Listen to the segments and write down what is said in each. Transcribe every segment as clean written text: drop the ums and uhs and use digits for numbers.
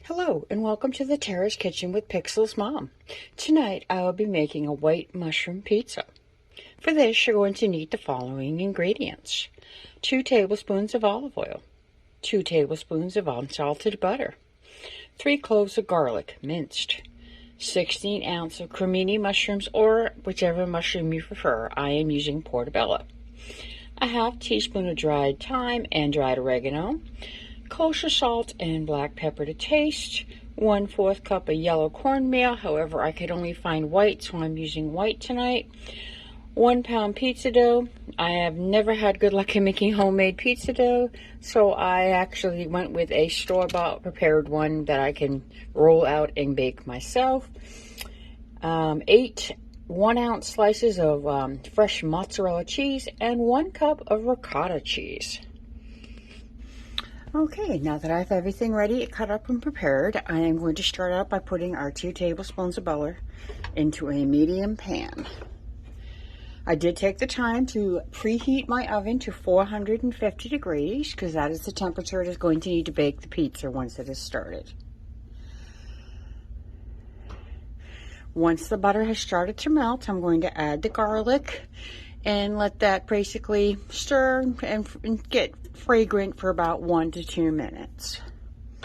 Hello and welcome to the Terra's Kitchen with Pixel's Mom. Tonight I will be making a white mushroom pizza. For this you're going to need the following ingredients. 2 tablespoons of olive oil, 2 tablespoons of unsalted butter, 3 cloves of garlic minced, 16 ounces of cremini mushrooms or whichever mushroom you prefer. I am using portobello. A half teaspoon of dried thyme and dried oregano, kosher salt and black pepper to taste, 1/4 cup of yellow cornmeal, however I could only find white so I'm using white tonight, 1 pound pizza dough. I have never had good luck in making homemade pizza dough, so I actually went with a store-bought prepared one that I can roll out and bake myself. 8 1-ounce slices of fresh mozzarella cheese and 1 cup of ricotta cheese. Okay, now that I have everything ready, cut up and prepared, I am going to start out by putting our 2 tablespoons of butter into a medium pan. I did take the time to preheat my oven to 450 degrees because that is the temperature it is going to need to bake the pizza once it is started. Once the butter has started to melt, I'm going to add the garlic and let that basically stir and get fragrant for about 1 to 2 minutes. It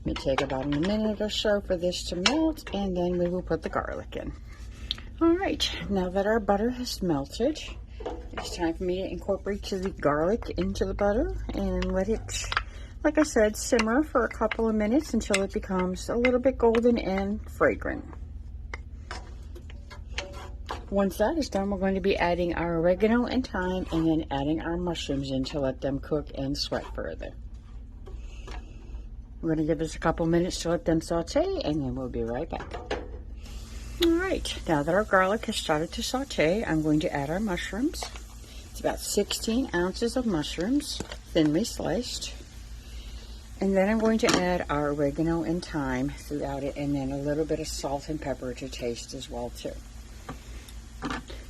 may take about a minute or so for this to melt, and then we will put the garlic in. Alright, now that our butter has melted, it's time for me to incorporate the garlic into the butter and let it, like I said, simmer for a couple of minutes until it becomes a little bit golden and fragrant. Once that is done, we're going to be adding our oregano and thyme and then adding our mushrooms in to let them cook and sweat further. We're going to give this a couple minutes to let them saute and then we'll be right back. Alright, now that our garlic has started to saute, I'm going to add our mushrooms. It's about 16 ounces of mushrooms, thinly sliced. And then I'm going to add our oregano and thyme throughout it, and then a little bit of salt and pepper to taste as well too.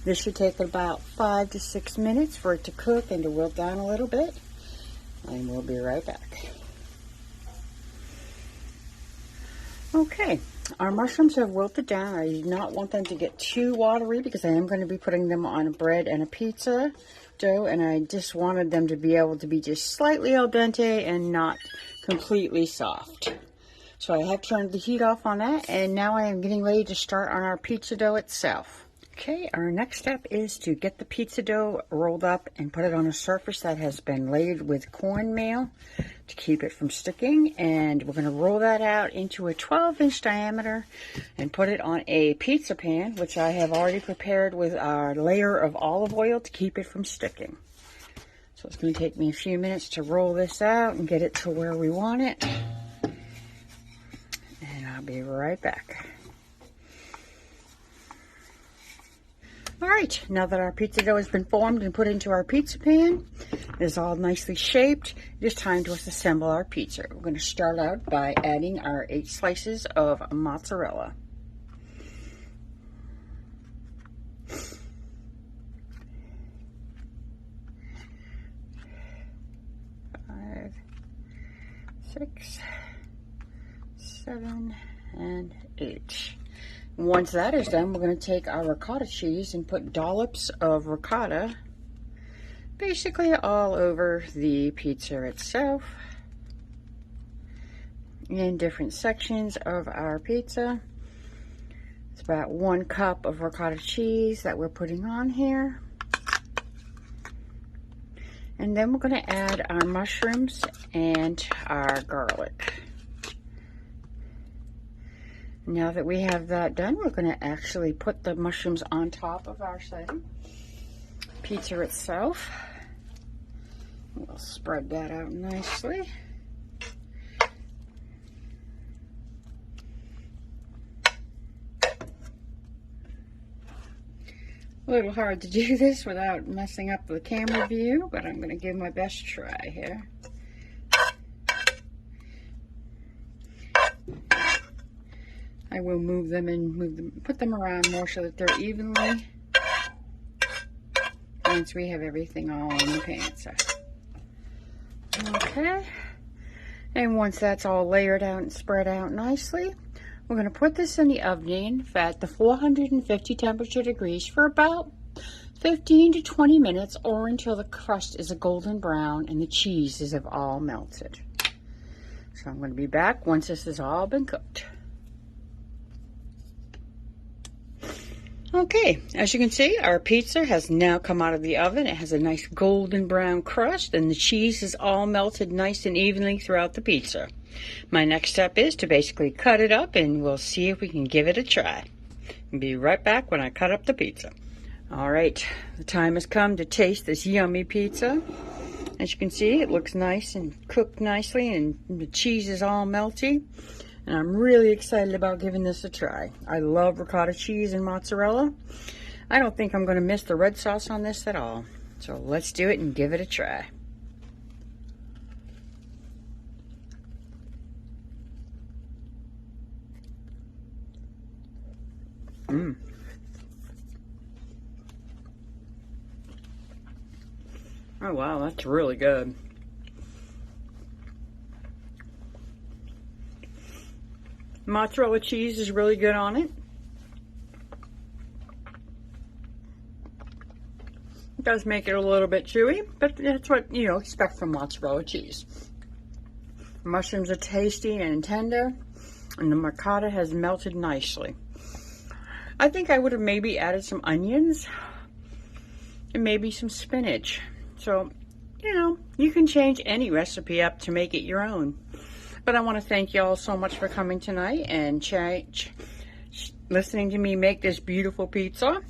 This should take about 5 to 6 minutes for it to cook and to wilt down a little bit, and we'll be right back. Okay, our mushrooms have wilted down. I do not want them to get too watery because I am going to be putting them on bread and a pizza dough, and I just wanted them to be able to be just slightly al dente and not completely soft. So I have turned the heat off on that, and now I am getting ready to start on our pizza dough itself. Okay, our next step is to get the pizza dough rolled up and put it on a surface that has been laid with cornmeal to keep it from sticking, and we're going to roll that out into a 12-inch diameter and put it on a pizza pan, which I have already prepared with our layer of olive oil to keep it from sticking. So it's going to take me a few minutes to roll this out and get it to where we want it, and I'll be right back. Alright, now that our pizza dough has been formed and put into our pizza pan, it is all nicely shaped, it is time to assemble our pizza. We're going to start out by adding our 8 slices of mozzarella. Five, 6, 7, and 8. Once that is done, we're going to take our ricotta cheese and put dollops of ricotta basically all over the pizza itself in different sections of our pizza. It's about 1 cup of ricotta cheese that we're putting on here. And then we're going to add our mushrooms and our garlic. Now that we have that done, we're going to actually put the mushrooms on top of our pizza itself. We'll spread that out nicely. A little hard to do this without messing up the camera view, but I'm going to give my best try here. I will move them and put them around more so that they're evenly once we have everything all in the pan. So. Okay. And once that's all layered out and spread out nicely, we're going to put this in the oven at the 450 temperature degrees for about 15 to 20 minutes, or until the crust is a golden brown and the cheese is all melted. So I'm going to be back once this has all been cooked. Okay, as you can see, our pizza has now come out of the oven. It has a nice golden brown crust, and the cheese is all melted nice and evenly throughout the pizza. My next step is to basically cut it up, and we'll see if we can give it a try. I'll be right back when I cut up the pizza. All right, the time has come to taste this yummy pizza. As you can see, it looks nice and cooked nicely, and the cheese is all melty. And I'm really excited about giving this a try. I love ricotta cheese and mozzarella. I don't think I'm going to miss the red sauce on this at all. So let's do it and give it a try. Oh wow, that's really good. Mozzarella cheese is really good on it. It does make it a little bit chewy, but that's what you expect from mozzarella cheese. Mushrooms are tasty and tender, and the ricotta has melted nicely. I think I would have maybe added some onions and maybe some spinach. So, you can change any recipe up to make it your own. But I want to thank you all so much for coming tonight and listening to me make this beautiful pizza.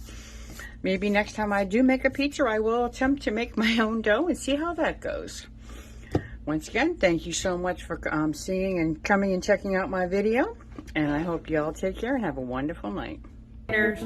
Maybe next time I do make a pizza, I will attempt to make my own dough and see how that goes. Once again, thank you so much for seeing and coming and checking out my video. And I hope you all take care and have a wonderful night. Cheers.